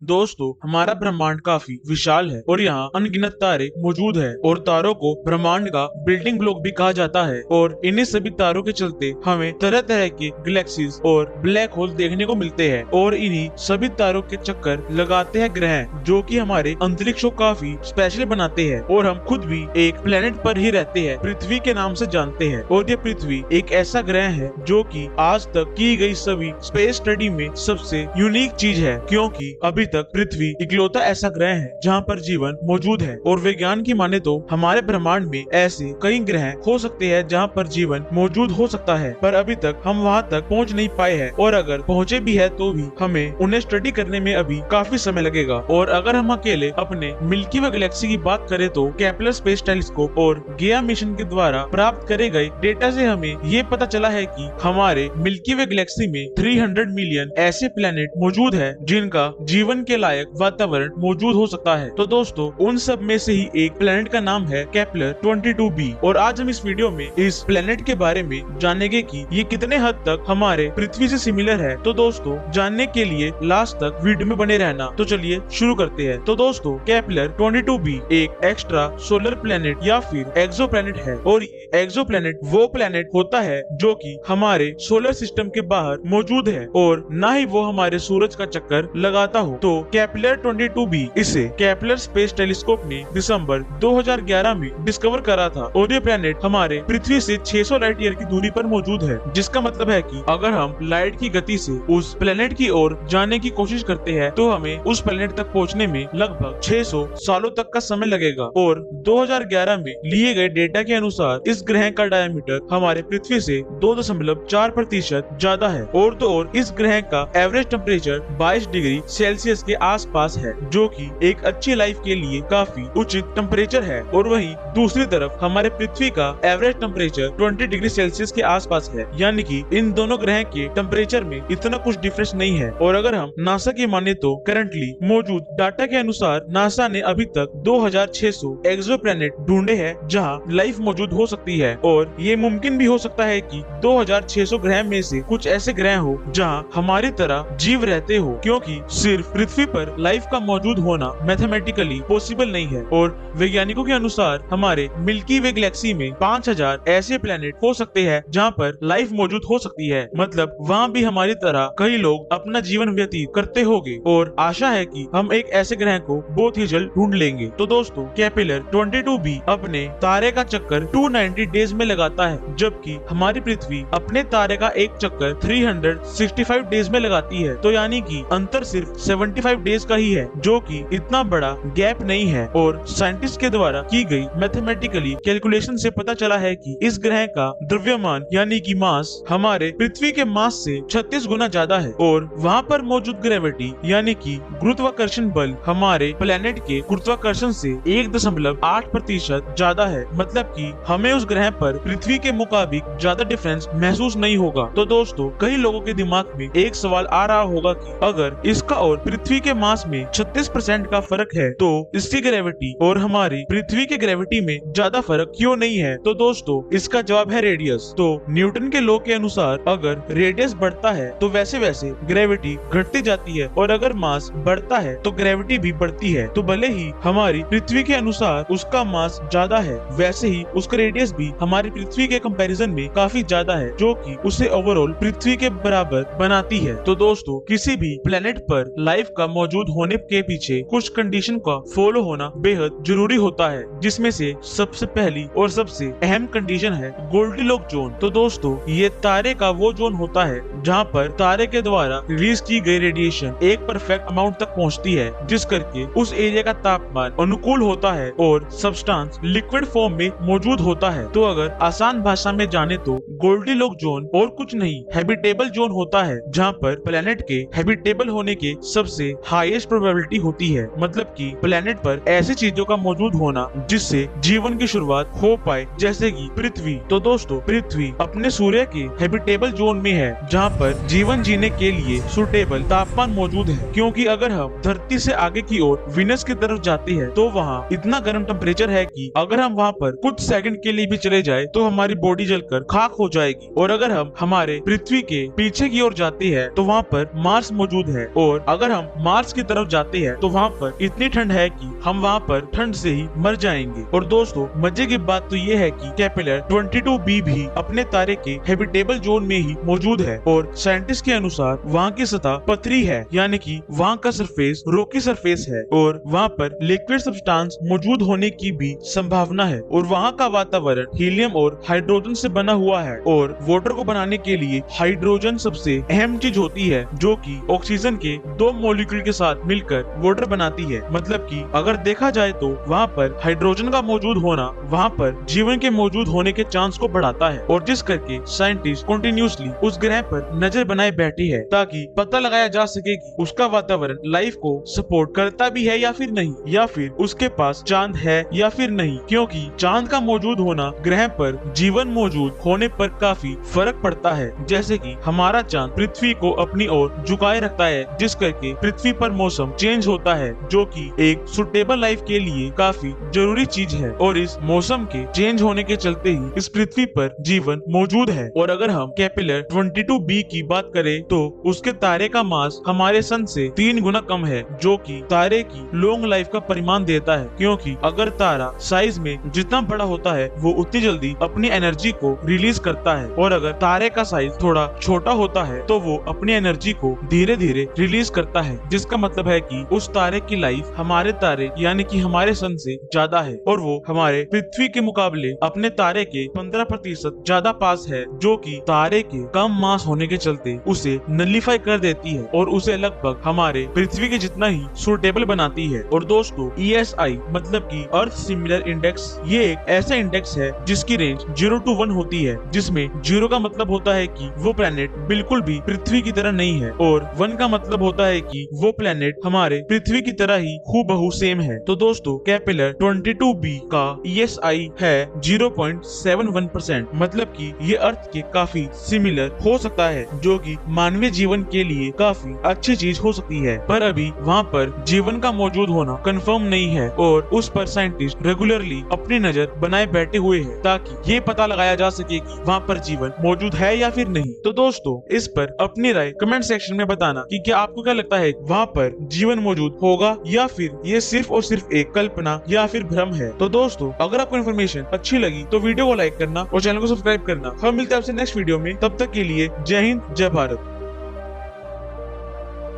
दोस्तों, हमारा ब्रह्मांड काफी विशाल है और यहाँ अनगिनत तारे मौजूद है और तारों को ब्रह्मांड का बिल्डिंग ब्लॉक भी कहा जाता है। और इन्हीं सभी तारों के चलते हमें तरह तरह के गैलेक्सीज और ब्लैक होल देखने को मिलते हैं और इन्हीं सभी तारों के चक्कर लगाते हैं ग्रह, जो कि हमारे अंतरिक्ष को काफी स्पेशल बनाते हैं। और हम खुद भी एक प्लेनेट पर ही रहते हैं, पृथ्वी के नाम से जानते हैं। और ये पृथ्वी एक ऐसा ग्रह है जो कि आज तक की गई सभी स्पेस स्टडी में सबसे यूनिक चीज है, क्योंकि अभी तक पृथ्वी इकलौता ऐसा ग्रह है जहाँ पर जीवन मौजूद है। और विज्ञान की माने तो हमारे ब्रह्मांड में ऐसे कई ग्रह हो सकते हैं जहाँ पर जीवन मौजूद हो सकता है, पर अभी तक हम वहाँ तक पहुँच नहीं पाए हैं। और अगर पहुँचे भी है तो भी हमें उन्हें स्टडी करने में अभी काफी समय लगेगा। और अगर हम अकेले अपने मिल्की वे गैलेक्सी की बात करें तो केपलर स्पेस टेलीस्कोप और गया मिशन के द्वारा प्राप्त करे गए डेटा से हमें ये पता चला है कि हमारे मिल्की वे गैलेक्सी में 300 मिलियन ऐसे प्लेनेट मौजूद है जिनका जीवन के लायक वातावरण मौजूद हो सकता है। तो दोस्तों, उन सब में से ही एक प्लेनेट का नाम है केपलर 22b। और आज हम इस वीडियो में इस प्लेनेट के बारे में जानेंगे कि ये कितने हद तक हमारे पृथ्वी से सिमिलर है। तो दोस्तों, जानने के लिए लास्ट तक वीडियो में बने रहना। तो चलिए शुरू करते हैं। तो दोस्तों, केपलर 22b एक एक्स्ट्रा सोलर प्लेनेट या फिर एक्सो प्लेनेट है। और ये एक्सो प्लेनेट वो प्लेनेट होता है जो कि हमारे सोलर सिस्टम के बाहर मौजूद है और न ही वो हमारे सूरज का चक्कर लगाता हो। तो केपलर 22b इसे केपलर स्पेस टेलीस्कोप ने दिसंबर 2011 में डिस्कवर करा था। और ये प्लेनेट हमारे पृथ्वी से 600 लाइट ईयर की दूरी पर मौजूद है, जिसका मतलब है कि अगर हम लाइट की गति से उस प्लेनेट की ओर जाने की कोशिश करते हैं तो हमें उस प्लेनेट तक पहुंचने में लगभग 600 सालों तक का समय लगेगा। और 2011 में लिए गए डेटा के अनुसार इस ग्रह का डायमीटर हमारे पृथ्वी से 2.4% ज्यादा है। और तो और इस ग्रह का एवरेज टेम्परेचर 22 डिग्री सेल्सियस के आसपास है, जो कि एक अच्छी लाइफ के लिए काफी उचित टेम्परेचर है। और वहीं दूसरी तरफ हमारे पृथ्वी का एवरेज टेम्परेचर 20 डिग्री सेल्सियस के आसपास है, यानी कि इन दोनों ग्रह के टेम्परेचर में इतना कुछ डिफरेंस नहीं है। और अगर हम नासा की माने तो करंटली मौजूद डाटा के अनुसार नासा ने अभी तक 2600 एक्सो प्लेनेट ढूंढे हैं जहां लाइफ मौजूद हो सकती है। और ये मुमकिन भी हो सकता है कि 2600 ग्रह में से कुछ ऐसे ग्रह हो जहां हमारी तरह जीव रहते हो, क्योंकि सिर्फ पृथ्वी पर लाइफ का मौजूद होना मैथमेटिकली पॉसिबल नहीं है। और वैज्ञानिकों के अनुसार हमारे मिल्की वे गैलेक्सी में 5000 ऐसे प्लेनेट हो सकते हैं जहां पर लाइफ मौजूद हो सकती है। मतलब वहां भी हमारी तरह कई लोग अपना जीवन व्यतीत करते होंगे। और आशा है कि हम एक ऐसे ग्रह को बहुत ही जल्द ढूंढ लेंगे। तो दोस्तों, केपलर 22b अपने तारे का चक्कर 290 डेज में लगाता है, जबकि हमारी पृथ्वी अपने तारे का एक चक्कर 365 डेज में लगाती है। तो यानी कि अंतर सिर्फ 75 डेज का ही है, जो कि इतना बड़ा गैप नहीं है। और साइंटिस्ट के द्वारा की गई मैथमेटिकली कैलकुलेशन से पता चला है कि इस ग्रह का द्रव्यमान यानी कि मास हमारे पृथ्वी के मास से 36 गुना ज्यादा है। और वहाँ पर मौजूद ग्रेविटी यानी कि गुरुत्वाकर्षण बल हमारे प्लेनेट के गुरुत्वाकर्षण से 1.8% ज्यादा है। मतलब कि हमें उस ग्रह पर पृथ्वी के मुताबिक ज्यादा डिफरेंस महसूस नहीं होगा। तो दोस्तों, कई लोगों के दिमाग में एक सवाल आ रहा होगा कि अगर इसका और पृथ्वी के मास में 36% का फर्क है तो इसकी ग्रेविटी और हमारी पृथ्वी के ग्रेविटी में ज्यादा फर्क क्यों नहीं है। तो दोस्तों, इसका जवाब है रेडियस। तो न्यूटन के लॉ के अनुसार अगर रेडियस बढ़ता है तो वैसे वैसे ग्रेविटी घटती जाती है, और अगर मास बढ़ता है तो ग्रेविटी भी बढ़ती है। तो भले ही हमारी पृथ्वी के अनुसार उसका मास ज्यादा है, वैसे ही उसका रेडियस भी हमारी पृथ्वी के कंपैरिजन में काफी ज्यादा है, जो कि उसे ओवरऑल पृथ्वी के बराबर बनाती है। तो दोस्तों, किसी भी प्लेनेट पर लाइफ का मौजूद होने के पीछे कुछ कंडीशन का फॉलो होना बेहद जरूरी होता है, जिसमें से सबसे पहली और सबसे अहम कंडीशन है गोल्डीलॉक जोन। तो दोस्तों, ये तारे का वो जोन होता है जहाँ पर तारे के द्वारा रिलीज की गई रेडिएशन एक परफेक्ट अमाउंट तक पहुँचती है, जिस करके उस एरिया का तापमान अनुकूल होता है और सब्सटेंस लिक्विड फॉर्म में मौजूद होता है। तो अगर आसान भाषा में जाने तो गोल्डीलॉक जोन और कुछ नहीं हैबिटेबल जोन होता है, जहाँ पर प्लेनेट के हैबिटेबल होने के सबसे हाईएस्ट प्रोबेबिलिटी होती है। मतलब कि प्लेनेट पर ऐसी चीजों का मौजूद होना जिससे जीवन की शुरुआत हो पाए, जैसे कि पृथ्वी। तो दोस्तों, पृथ्वी अपने सूर्य के हैबिटेबल जोन में है, जहाँ पर जीवन जीने के लिए सुटेबल तापमान मौजूद है। क्योंकि अगर हम धरती से आगे की ओर विनस की तरफ जाते हैं तो वहाँ इतना गर्म टेम्परेचर है कि अगर हम वहाँ पर कुछ सेकंड के लिए भी चले जाए तो हमारी बॉडी जलकर खाक हो जाएगी। और अगर हम हमारे पृथ्वी के पीछे की ओर जाते हैं तो वहाँ पर मार्स मौजूद है। और अगर हम हम मार्स की तरफ जाते हैं तो वहाँ पर इतनी ठंड है कि हम वहाँ पर ठंड से ही मर जाएंगे। और दोस्तों मजे की बात तो ये है कि केपलर 22b भी अपने तारे के हैबिटेबल जोन में ही मौजूद है और साइंटिस्ट के अनुसार वहाँ की सतह पथरी है, यानी कि वहाँ का सरफेस रॉकी सरफेस है और वहाँ पर लिक्विड सब्सटेंस मौजूद होने की भी संभावना है। और वहाँ का वातावरण हीलियम और हाइड्रोजन से बना हुआ है और वाटर को बनाने के लिए हाइड्रोजन सबसे अहम चीज होती है, जो कि ऑक्सीजन के 2 मॉलिक्यूल के साथ मिलकर वाटर बनाती है। मतलब कि अगर देखा जाए तो वहाँ पर हाइड्रोजन का मौजूद होना वहाँ पर जीवन के मौजूद होने के चांस को बढ़ाता है और जिस करके साइंटिस्ट कंटिन्यूअसली उस ग्रह पर नजर बनाए बैठी है ताकि पता लगाया जा सके कि उसका वातावरण लाइफ को सपोर्ट करता भी है या फिर नहीं, या फिर उसके पास चांद है या फिर नहीं। क्योंकि चांद का मौजूद होना ग्रह पर जीवन मौजूद होने पर काफी फर्क पड़ता है। जैसे कि हमारा चांद पृथ्वी को अपनी ओर झुकाए रखता है, जिस करके पृथ्वी पर मौसम चेंज होता है, जो कि एक सुटेबल लाइफ के लिए काफी जरूरी चीज है। और इस मौसम के चेंज होने के चलते ही इस पृथ्वी पर जीवन मौजूद है। और अगर हम केपलर 22b की बात करें तो उसके तारे का मास हमारे सन से 3 गुना कम है, जो कि तारे की लॉन्ग लाइफ का परिमाण देता है। क्योंकि अगर तारा साइज में जितना बड़ा होता है वो उतनी जल्दी अपनी एनर्जी को रिलीज करता है, और अगर तारे का साइज थोड़ा छोटा होता है तो वो अपनी एनर्जी को धीरे धीरे रिलीज करता है, जिसका मतलब है कि उस तारे की लाइफ हमारे तारे यानी कि हमारे सन से ज्यादा है और वो हमारे पृथ्वी के मुकाबले अपने तारे के 15% ज्यादा पास है, जो कि तारे के कम मास होने के चलते उसे नलिफाई कर देती है और उसे लगभग हमारे पृथ्वी के जितना ही सूटेबल बनाती है। और दोस्तों ESI मतलब कि अर्थ सिमिलर इंडेक्स, ये एक ऐसा इंडेक्स है जिसकी रेंज 0 to 1 होती है, जिसमें 0 का मतलब होता है कि वो प्लेनेट बिल्कुल भी पृथ्वी की तरह नहीं है और 1 का मतलब होता है कि वो प्लेनेट हमारे पृथ्वी की तरह ही हूबहू सेम है। तो दोस्तों केपलर 22b का ESI है 0.71%, मतलब कि ये अर्थ के काफी सिमिलर हो सकता है, जो कि मानवीय जीवन के लिए काफी अच्छी चीज हो सकती है। पर अभी वहाँ पर जीवन का मौजूद होना कंफर्म नहीं है और उस पर साइंटिस्ट रेगुलरली अपनी नजर बनाए बैठे हुए हैं ताकि ये पता लगाया जा सके कि वहाँ पर जीवन मौजूद है या फिर नहीं। तो दोस्तों इस पर अपनी राय कमेंट सेक्शन में बताना कि क्या आपको क्या लगता है वहाँ पर जीवन मौजूद होगा या फिर ये सिर्फ और सिर्फ एक कल्पना या फिर भ्रम है। तो दोस्तों अगर आपको इन्फॉर्मेशन अच्छी लगी तो वीडियो को लाइक करना और चैनल को सब्सक्राइब करना। हम मिलते हैं आपसे नेक्स्ट वीडियो में, तब तक के लिए जय हिंद जय भारत।